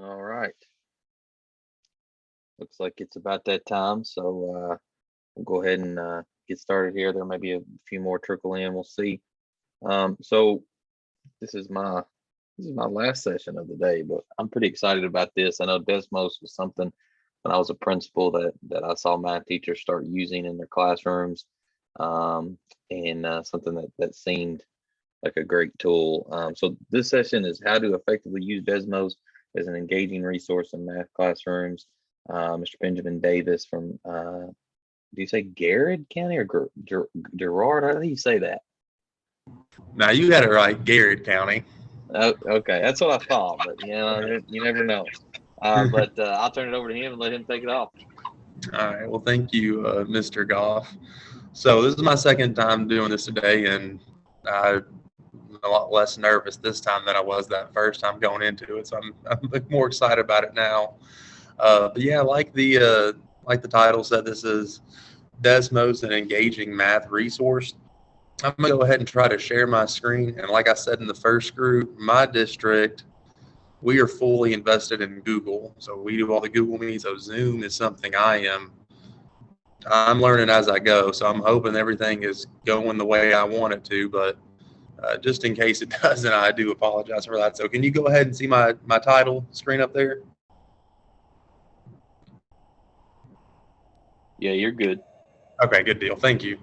All right. Looks like it's about that time, so we'll go ahead and get started here. There may be a few more trickle in. We'll see. So this is my last session of the day, but I'm pretty excited about this. I know Desmos was something when I was a principal that I saw math teachers start using in their classrooms, and something that seemed like a great tool. So this session is how to effectively use Desmos as an engaging resource in math classrooms. Mr. Benjamin Davis from, do you say Garrett County or Gerard? How do you say that? Now you got it right, Garrett County. Oh, okay, that's what I thought, but you never know. But I'll turn it over to him and let him take it off. All right. Well, thank you, Mr. Goff. So this is my second time doing this today, and I'm a lot less nervous this time than I was that first time going into it. So I'm more excited about it now. But yeah, like the title said, this is Desmos, an engaging math resource. I'm gonna go ahead and try to share my screen. And like I said in the first group, my district, we are fully invested in Google. So we do all the Google Meets. So Zoom is something I'm learning as I go. So I'm hoping everything is going the way I want it to. But just in case it doesn't, I do apologize for that. So can you go ahead and see my title screen up there? Yeah, you're good. Okay, good deal. Thank you.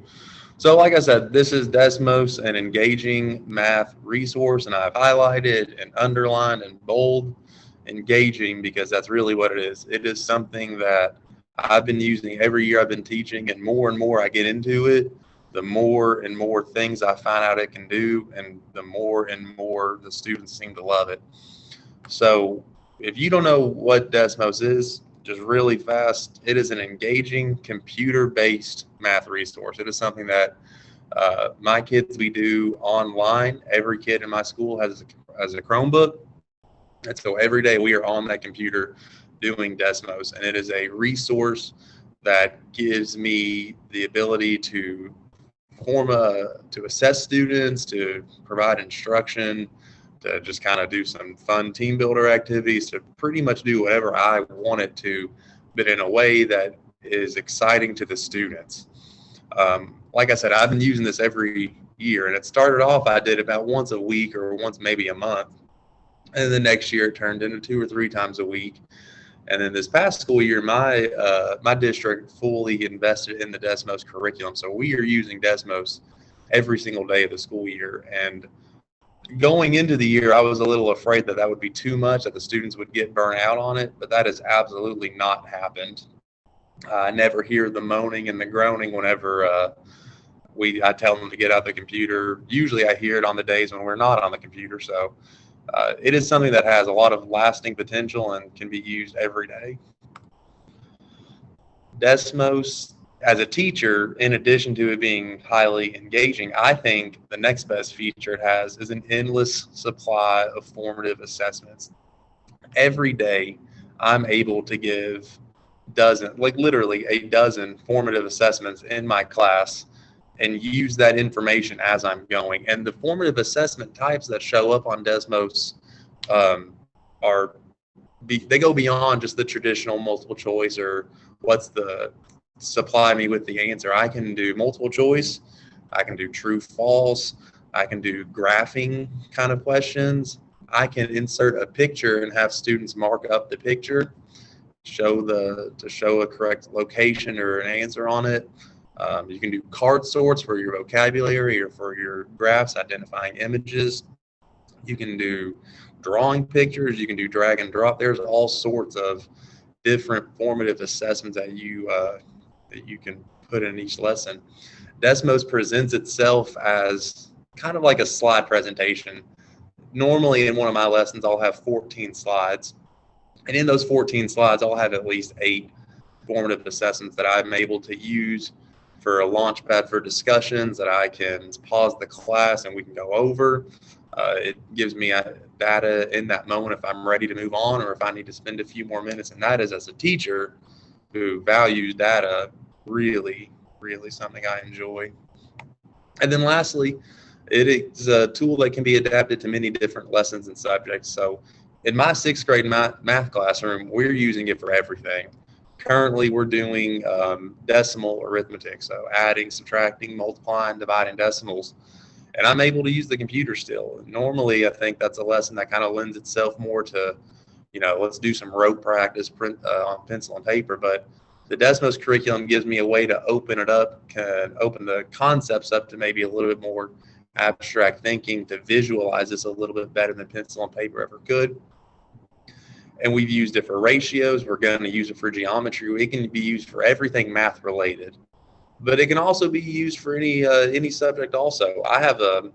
So like I said, this is Desmos, an engaging math resource, and I've highlighted and underlined and bold engaging because that's really what it is. It is something that I've been using every year I've been teaching, and more I get into it, the more and more things I find out it can do, and the more and more the students seem to love it. So if you don't know what Desmos is, just really fast, it is an engaging computer-based math resource. It is something that my kids, we do online. Every kid in my school has a Chromebook. And so every day we are on that computer doing Desmos. And it is a resource that gives me the ability to to assess students, to provide instruction, to just kind of do some fun team builder activities, to pretty much do whatever I want it to, but in a way that is exciting to the students. Like I said, I've been using this every year, and it started off, I did about once a week or once maybe a month. And the next year it turned into 2 or 3 times a week. And then this past school year, my district fully invested in the Desmos curriculum. So we are using Desmos every single day of the school year. And going into the year, I was a little afraid that would be too much, that the students would get burnt out on it, but that has absolutely not happened. I never hear the moaning and the groaning whenever I tell them to get out the computer. Usually I hear it on the days when we're not on the computer. So it is something that has a lot of lasting potential and can be used every day. Desmos, as a teacher, in addition to it being highly engaging, I think the next best feature it has is an endless supply of formative assessments. Every day, I'm able to give literally a dozen formative assessments in my class and use that information as I'm going. And the formative assessment types that show up on Desmos they go beyond just the traditional multiple choice or what's the supply me with the answer. I can do multiple choice. I can do true, false. I can do graphing kind of questions. I can insert a picture and have students mark up the picture, to show a correct location or an answer on it. You can do card sorts for your vocabulary or for your graphs, identifying images. You can do drawing pictures. You can do drag and drop. There's all sorts of different formative assessments that you can put in each lesson. Desmos presents itself as kind of like a slide presentation. Normally in one of my lessons, I'll have 14 slides. And in those 14 slides, I'll have at least 8 formative assessments that I'm able to use for a launch pad for discussions that I can pause the class and we can go over. It gives me data in that moment if I'm ready to move on or if I need to spend a few more minutes. And that is, as a teacher who values data, really, really something I enjoy. And then lastly, it is a tool that can be adapted to many different lessons and subjects. So in my sixth grade math classroom, we're using it for everything. Currently, we're doing decimal arithmetic, so adding, subtracting, multiplying, dividing decimals, and I'm able to use the computer still. Normally, I think that's a lesson that kind of lends itself more to, let's do some rote practice on pencil and paper, but the Desmos curriculum gives me a way to open it up, can open the concepts up to maybe a little bit more abstract thinking, to visualize this a little bit better than pencil and paper ever could. And we've used it for ratios. We're going to use it for geometry. It can be used for everything math related, but it can also be used for any subject also. I have a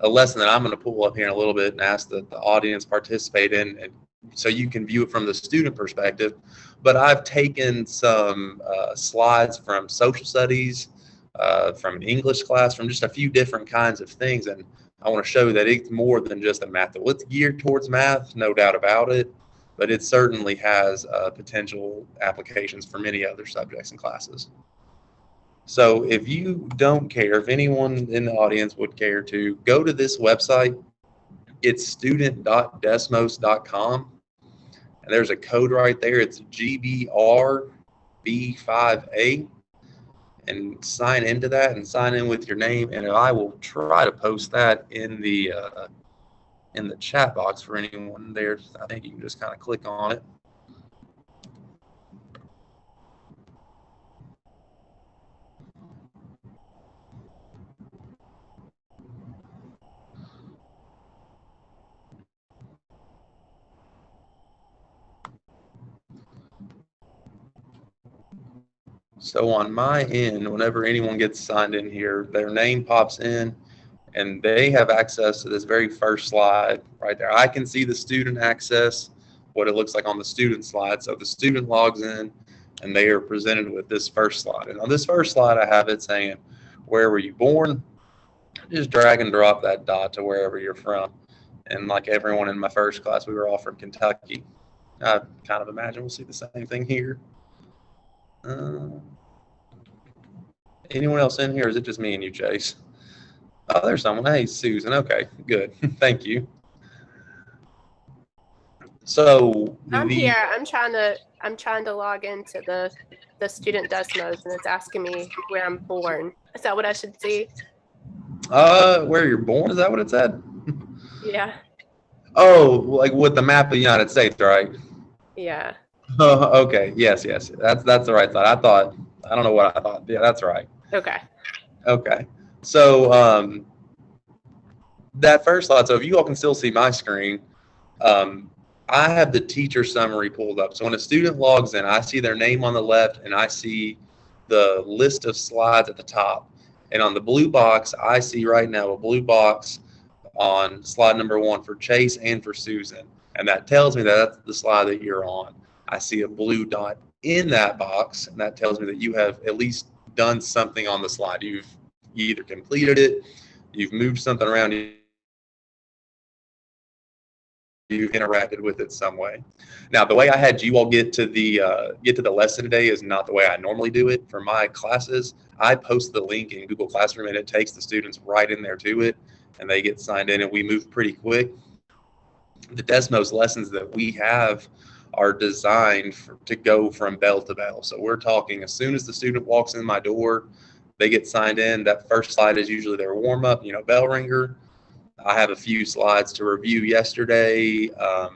lesson that I'm going to pull up here in a little bit and ask the audience participate in, and so you can view it from the student perspective. But I've taken some slides from social studies, from an English class, from just a few different kinds of things, and I want to show that it's more than just a math. Well, it's geared towards math, no doubt about it, but it certainly has potential applications for many other subjects and classes. So if you don't care, if anyone in the audience would care to, go to this website. It's student.desmos.com. And there's a code right there. It's GBRB5A. And sign into that and sign in with your name. And I will try to post that in the chat box for anyone there. I think you can just kind of click on it. So on my end, whenever anyone gets signed in here, their name pops in and they have access to this very first slide right there. I can see the student access, what it looks like on the student slide. So the student logs in and they are presented with this first slide. And on this first slide, I have it saying, where were you born? Just drag and drop that dot to wherever you're from. And like everyone in my first class, we were all from Kentucky. I kind of imagine we'll see the same thing here. Anyone else in here? Or is it just me and you, Chase? Oh, there's someone. Hey, Susan. Okay, good. Thank you. So I'm here. I'm trying to log into the student Desmos, and it's asking me where I'm born. Is that what I should see? Where you're born? Is that what it said? Yeah. Oh, like with the map of the United States, right? Yeah. Oh, okay. Yes. That's the right side. I don't know what I thought. Yeah, that's right. Okay. Okay. So that first slide. So if you all can still see my screen, I have the teacher summary pulled up. So when a student logs in, I see their name on the left and I see the list of slides at the top. And on the blue box, I see right now a blue box on slide number 1 for Chase and for Susan. And that tells me that that's the slide that you're on. I see a blue dot in that box, and that tells me that you have at least done something on the slide. You've either completed it, you've moved something around, you've interacted with it some way. Now, the way I had you all get to the lesson today is not the way I normally do it. For my classes, I post the link in Google Classroom, and it takes the students right in there to it, and they get signed in, and we move pretty quick. The Desmos lessons that we have are designed to go from bell to bell. So we're talking as soon as the student walks in my door, they get signed in. That first slide is usually their warm up, bell ringer. I have a few slides to review yesterday, a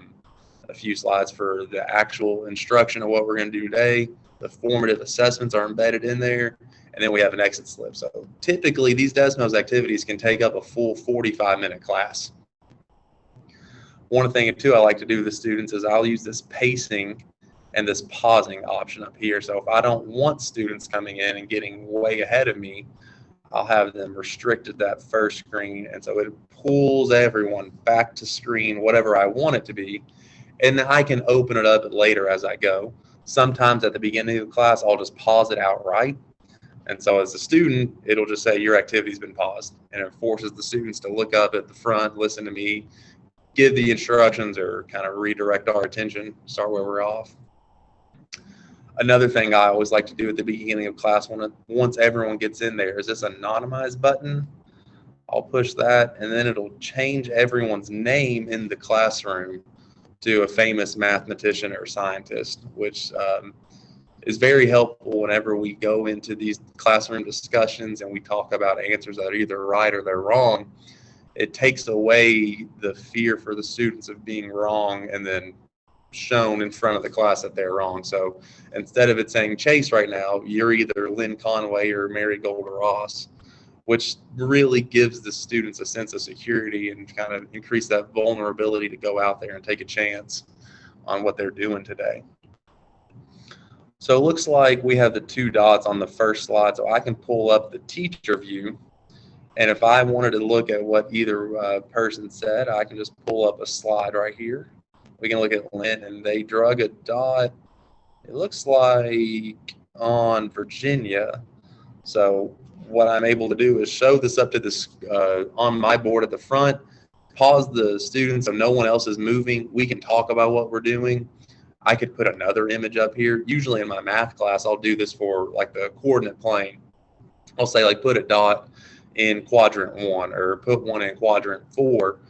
few slides for the actual instruction of what we're going to do today. The formative assessments are embedded in there, and then we have an exit slip. So typically these Desmos activities can take up a full 45-minute class. One thing too I like to do with the students is I'll use this pacing and this pausing option up here. So if I don't want students coming in and getting way ahead of me, I'll have them restricted that first screen. And so it pulls everyone back to screen, whatever I want it to be. And then I can open it up later as I go. Sometimes at the beginning of the class, I'll just pause it outright. And so as a student, it'll just say your activity's been paused. And it forces the students to look up at the front, listen to me, give the instructions, or kind of redirect our attention, start where we're off. Another thing I always like to do at the beginning of class, once everyone gets in there, is this anonymize button. I'll push that, and then it'll change everyone's name in the classroom to a famous mathematician or scientist, which is very helpful whenever we go into these classroom discussions and we talk about answers that are either right or they're wrong. It takes away the fear for the students of being wrong and then shown in front of the class that they're wrong. So instead of it saying Chase right now, you're either Lynn Conway or Mary Golder Ross, which really gives the students a sense of security and kind of increase that vulnerability to go out there and take a chance on what they're doing today. So it looks like we have the 2 dots on the first slide, so I can pull up the teacher view. And if I wanted to look at what either person said, I can just pull up a slide right here. We can look at Lynn, and they drug a dot, it looks like on Virginia. So what I'm able to do is show this up to this on my board at the front, pause the students so no one else is moving. We can talk about what we're doing. I could put another image up here. Usually in my math class, I'll do this for like the coordinate plane. I'll say like put a dot in quadrant 1 or put one in quadrant 4.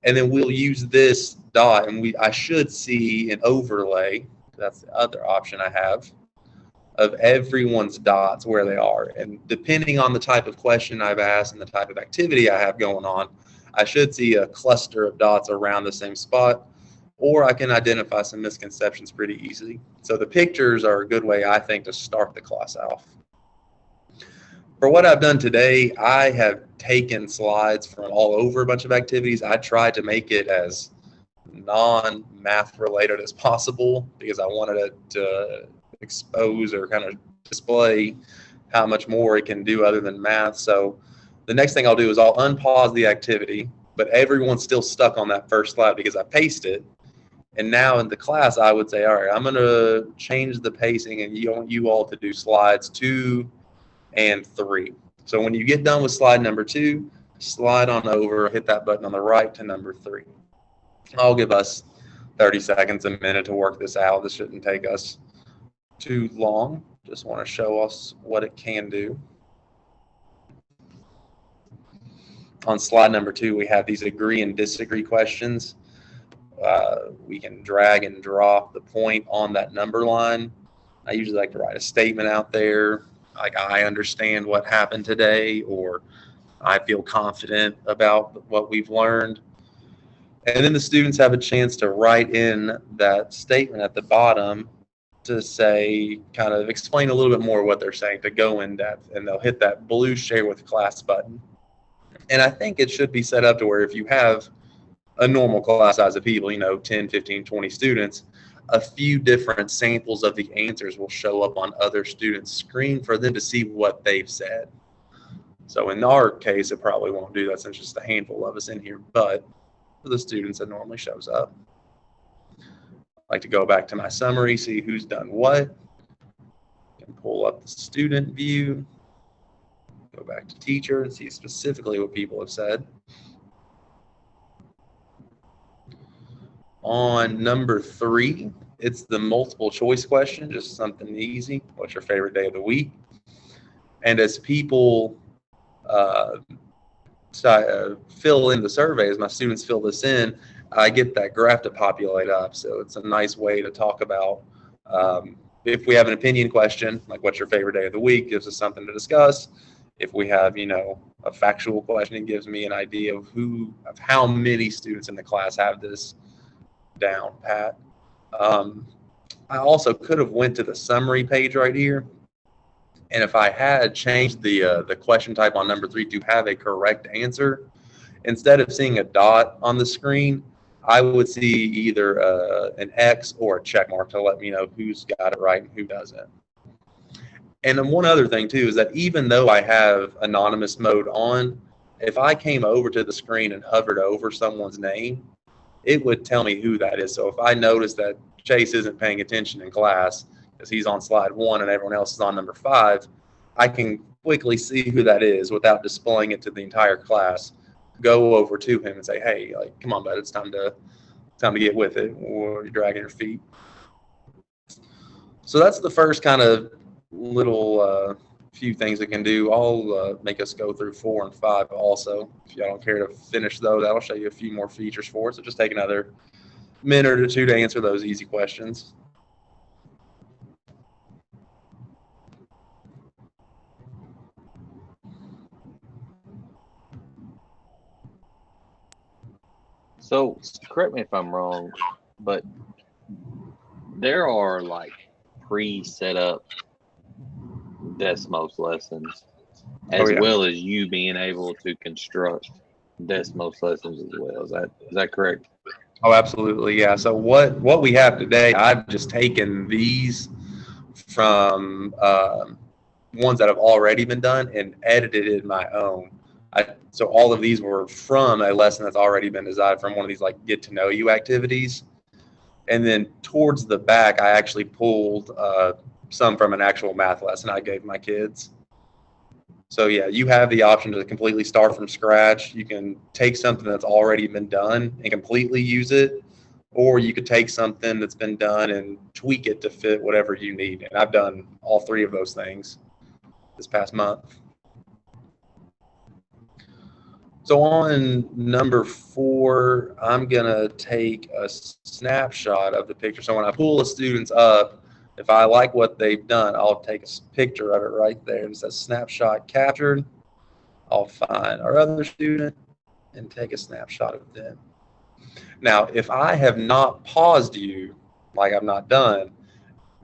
And then we'll use this dot and I should see an overlay. That's the other option I have of everyone's dots where they are. And depending on the type of question I've asked and the type of activity I have going on, I should see a cluster of dots around the same spot, or I can identify some misconceptions pretty easily. So the pictures are a good way, I think, to start the class off. For what I've done today, I have taken slides from all over a bunch of activities. I tried to make it as non-math related as possible because I wanted it to expose or kind of display how much more it can do other than math. So the next thing I'll do is I'll unpause the activity, but everyone's still stuck on that first slide because I paced it. And now in the class, I would say, all right, I'm going to change the pacing and you want you all to do slides 2 and 3. So when you get done with slide number 2, slide on over, hit that button on the right to number 3. I'll give us 30 seconds, a minute to work this out. This shouldn't take us too long. Just want to show us what it can do. On slide number 2, we have these agree and disagree questions. We can drag and drop the point on that number line. I usually like to write a statement out there, like I understand what happened today, or I feel confident about what we've learned. And then the students have a chance to write in that statement at the bottom to say, kind of explain a little bit more what they're saying, to go in depth, and they'll hit that blue share with class button. And I think it should be set up to where if you have a normal class size of people, 10, 15, 20 students, a few different samples of the answers will show up on other students' screen for them to see what they've said. So in our case, it probably won't do that since just a handful of us in here, but for the students, it normally shows up. I like to go back to my summary, see who's done what. Can pull up the student view, go back to teacher and see specifically what people have said. On number 3, it's the multiple choice question, just something easy. What's your favorite day of the week? And as people fill in the survey, as my students fill this in, I get that graph to populate up. So it's a nice way to talk about if we have an opinion question, like what's your favorite day of the week, gives us something to discuss. If we have, a factual question, it gives me an idea of how many students in the class have this down pat. I also could have went to the summary page right here, and if I had changed the question type on number 3 to have a correct answer, instead of seeing a dot on the screen, I would see either an X or a check mark to let me know who's got it right and who doesn't. And then one other thing too is that even though I have anonymous mode on, if I came over to the screen and hovered over someone's name, it would tell me who that is. So if I notice that Chase isn't paying attention in class because he's on slide 1 and everyone else is on number 5, I can quickly see who that is without displaying it to the entire class. Go over to him and say, hey, come on, bud, it's time to get with it, or you're dragging your feet. So that's the first kind of little few things it can do. I'll make us go through 4 and 5 also. If y'all don't care to finish those, that'll show you a few more features for it. So just take another minute or two to answer those easy questions. So correct me if I'm wrong, but there are like pre-set up Desmos lessons, Oh, as yeah. well as you being able to construct Desmos lessons as well. Is that correct? Oh, absolutely. Yeah. So what we have today, I've just taken these from ones that have already been done and edited my own. So all of these were from a lesson that's already been designed from one of these like get to know you activities. And then towards the back, I actually pulled some from an actual math lesson I gave my kids. So yeah, you have the option to completely start from scratch. You can take something that's already been done and completely use it, or you could take something that's been done and tweak it to fit whatever you need. And I've done all three of those things this past month. So on number 4, I'm gonna take a snapshot of the picture. So when I pull the students up, if I like what they've done, I'll take a picture of it right there. It says snapshot captured. I'll find our other student and take a snapshot of them. Now, if I have not paused you, like I'm not done,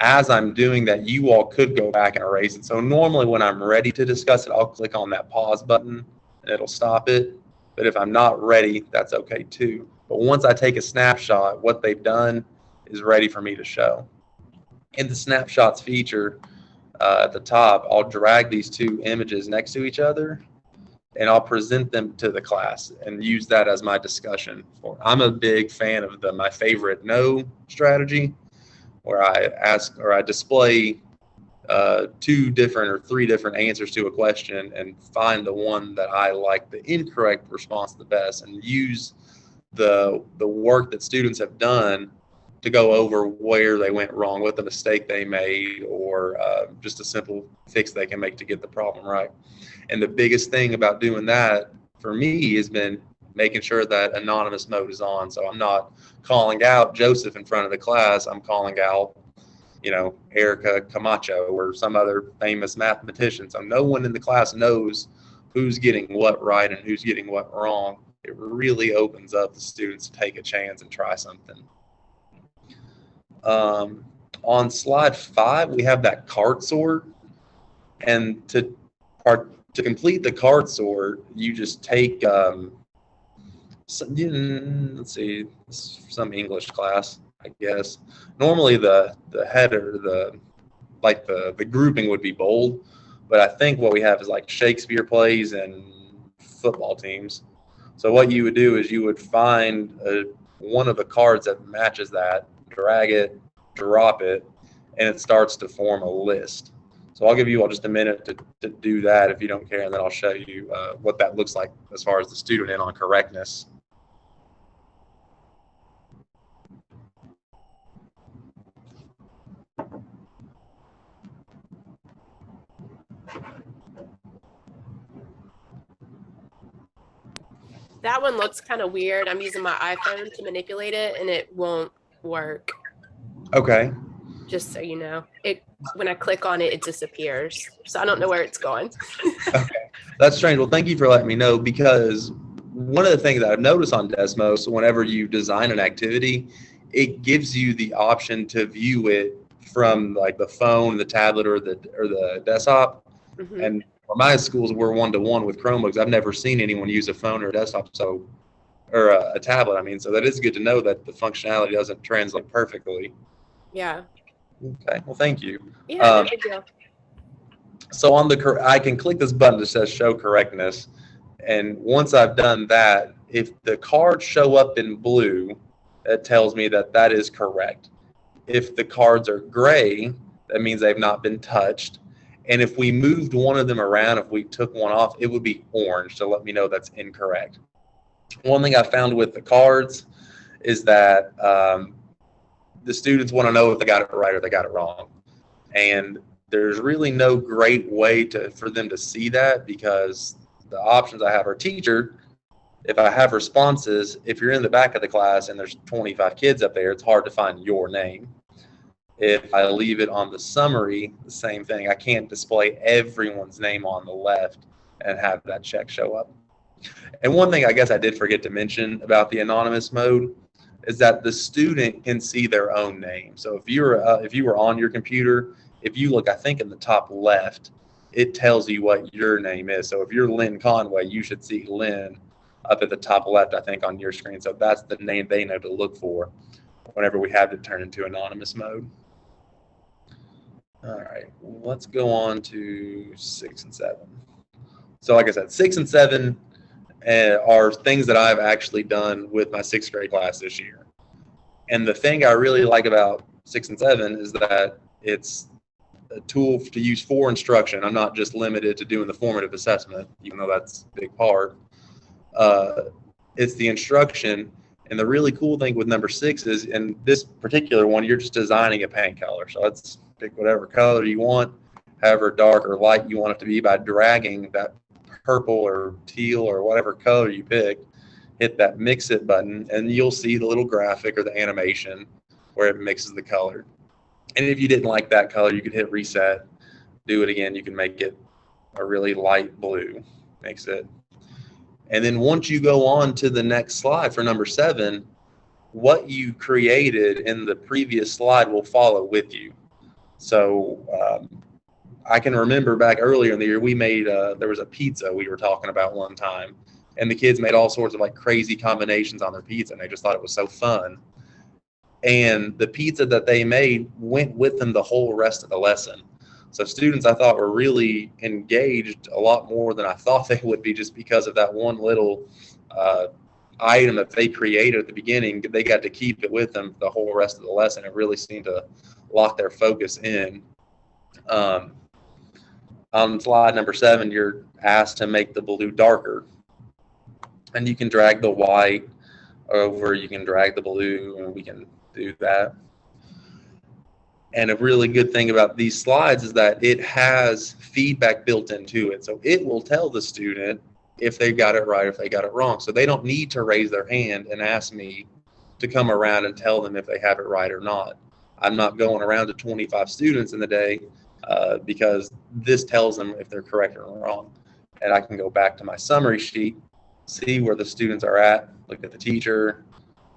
as I'm doing that, you all could go back and erase it. So normally when I'm ready to discuss it, I'll click on that pause button and it'll stop it. But if I'm not ready, that's okay too. But once I take a snapshot, what they've done is ready for me to show. In the snapshots feature at the top, I'll drag these two images next to each other and I'll present them to the class and use that as my discussion. I'm a big fan of my favorite no strategy, where I ask or I display 2 different or 3 different answers to a question and find the one that I like the incorrect response the best, and use the work that students have done to go over where they went wrong, what the mistake they made, or just a simple fix they can make to get the problem right. And the biggest thing about doing that for me has been making sure that anonymous mode is on. So I'm not calling out Joseph in front of the class. I'm calling out, Erica Camacho or some other famous mathematician. So no one in the class knows who's getting what right and who's getting what wrong. It really opens up the students to take a chance and try something. On slide 5, we have that card sort. And to complete the card sort, you just take, let's see, some English class, I guess. Normally the header, the grouping would be bold, but I think what we have is like Shakespeare plays and football teams. So what you would do is you would find one of the cards that matches that, drag it, drop it, and it starts to form a list. So I'll give you all just a minute to do that if you don't care, and then I'll show you what that looks like as far as the student in on correctness. That one looks kind of weird. I'm using my iPhone to manipulate it and it won't work. Okay. Just so you know, when I click on it, it disappears. So I don't know where it's going. Okay, that's strange. Well, thank you for letting me know, because one of the things that I've noticed on Desmos, whenever you design an activity, it gives you the option to view it from like the phone, the tablet, or the desktop. Mm-hmm. And for my schools, we're 1-to-1 with Chromebooks. I've never seen anyone use a phone or a desktop, or a tablet. I mean, so that is good to know that the functionality doesn't translate perfectly. Yeah. Okay. Well, thank you. Yeah, no big deal. So I can click this button that says show correctness. And once I've done that, if the cards show up in blue, it tells me that that is correct. If the cards are gray, that means they've not been touched. And if we moved one of them around, if we took one off, it would be orange to let me know that's incorrect. One thing I found with the cards is that the students want to know if they got it right or they got it wrong. And there's really no great way for them to see that, because the options I have are teacher, If I have responses, if you're in the back of the class and there's 25 kids up there, it's hard to find your name. If I leave it on the summary, the same thing. I can't display everyone's name on the left and have that check show up. And one thing I guess I did forget to mention about the anonymous mode is that the student can see their own name. So if you were on your computer, if you look, I think in the top left, it tells you what your name is. So if you're Lynn Conway, you should see Lynn up at the top left, I think, on your screen. So that's the name they know to look for whenever we have to turn into anonymous mode. All right, let's go on to 6 and 7. So like I said, 6 and 7 are things that I've actually done with my 6th grade class this year. And the thing I really like about 6 and 7 is that it's a tool to use for instruction. I'm not just limited to doing the formative assessment, even though that's a big part. It's the instruction. And the really cool thing with number 6 is, in this particular one, you're just designing a paint color. So let's pick whatever color you want, however dark or light you want it to be, by dragging that purple or teal or whatever color you pick, hit that mix it button, and you'll see the little graphic or the animation where it mixes the color. And if you didn't like that color, you could hit reset, do it again. You can make it a really light blue, mix it. And then once you go on to the next slide for number 7, what you created in the previous slide will follow with you. So I can remember back earlier in the year, we made, there was a pizza we were talking about one time, and the kids made all sorts of like crazy combinations on their pizza, and they just thought it was so fun. And the pizza that they made went with them the whole rest of the lesson. So students, I thought, were really engaged a lot more than I thought they would be, just because of that one little item that they created at the beginning. They got to keep it with them the whole rest of the lesson. It really seemed to lock their focus in. On slide number 7, you're asked to make the blue darker. And you can drag the white over, you can drag the blue, and we can do that. And a really good thing about these slides is that it has feedback built into it. So it will tell the student if they got it right, if they got it wrong. So they don't need to raise their hand and ask me to come around and tell them if they have it right or not. I'm not going around to 25 students in the day because this tells them if they're correct or wrong. And I can go back to my summary sheet, see where the students are at, look at the teacher,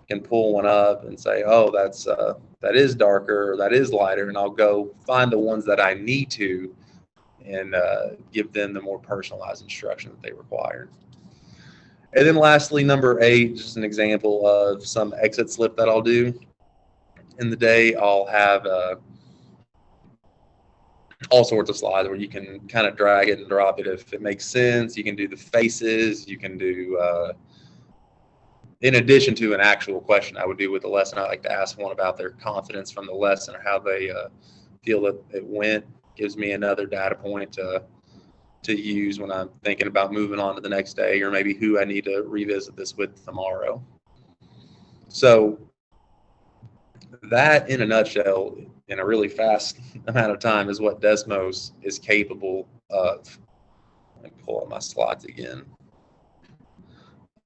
can pull one up and say, oh, that is darker, or that is lighter, and I'll go find the ones that I need to and give them the more personalized instruction that they require. And then lastly, number 8, just an example of some exit slip that I'll do in the day. I'll have all sorts of slides where you can kind of drag it and drop it if it makes sense. You can do the faces, you can do in addition to an actual question I would do with the lesson, I like to ask one about their confidence from the lesson or how they feel that it went. Gives me another data point to use when I'm thinking about moving on to the next day, or maybe who I need to revisit this with tomorrow. So that, in a nutshell, in a really fast amount of time, is what Desmos is capable of. Let me pull up my slides again.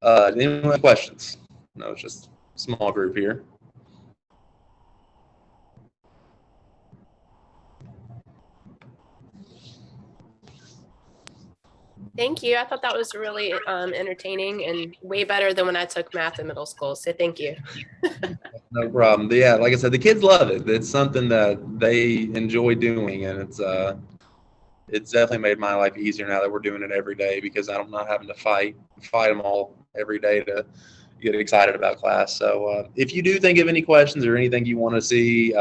Any more questions? No, it's just a small group here. Thank you. I thought that was really entertaining and way better than when I took math in middle school. So thank you. No problem. Yeah, like I said, the kids love it. It's something that they enjoy doing, and it's definitely made my life easier now that we're doing it every day, because I'm not having to fight them all every day to get excited about class. So if you do think of any questions or anything you want to see,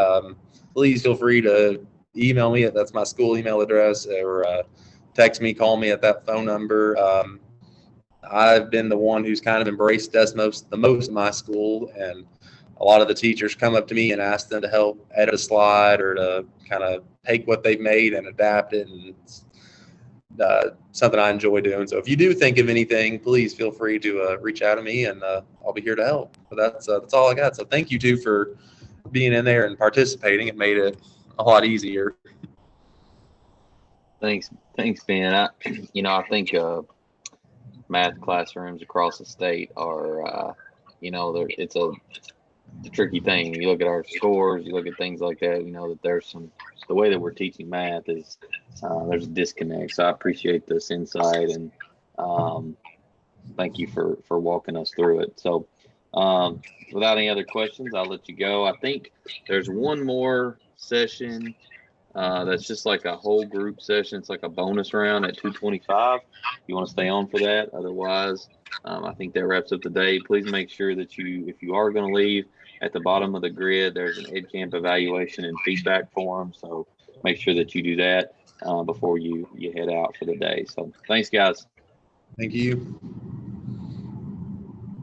please feel free to email me. That's my school email address, or text me, call me at that phone number. I've been the one who's kind of embraced Desmos the most in my school, and a lot of the teachers come up to me and ask them to help edit a slide or to kind of take what they've made and adapt it, and it's something I enjoy doing. So if you do think of anything, please feel free to reach out to me, and I'll be here to help. But that's all I got. So thank you too for being in there and participating. It made it a lot easier. Thanks, Ben. I think math classrooms across the state are, it's a tricky thing. You look at our scores, you look at things like that, that there's the way that we're teaching math is, there's a disconnect. So I appreciate this insight, and thank you for walking us through it. So without any other questions, I'll let you go. I think there's one more session that's just like a whole group session. It's like a bonus round at 2:25. You want to stay on for that? Otherwise, I think that wraps up the day. Please make sure that if you are going to leave, at the bottom of the grid, there's an EdCamp evaluation and feedback form. So make sure that you do that before you head out for the day. So thanks, guys. Thank you.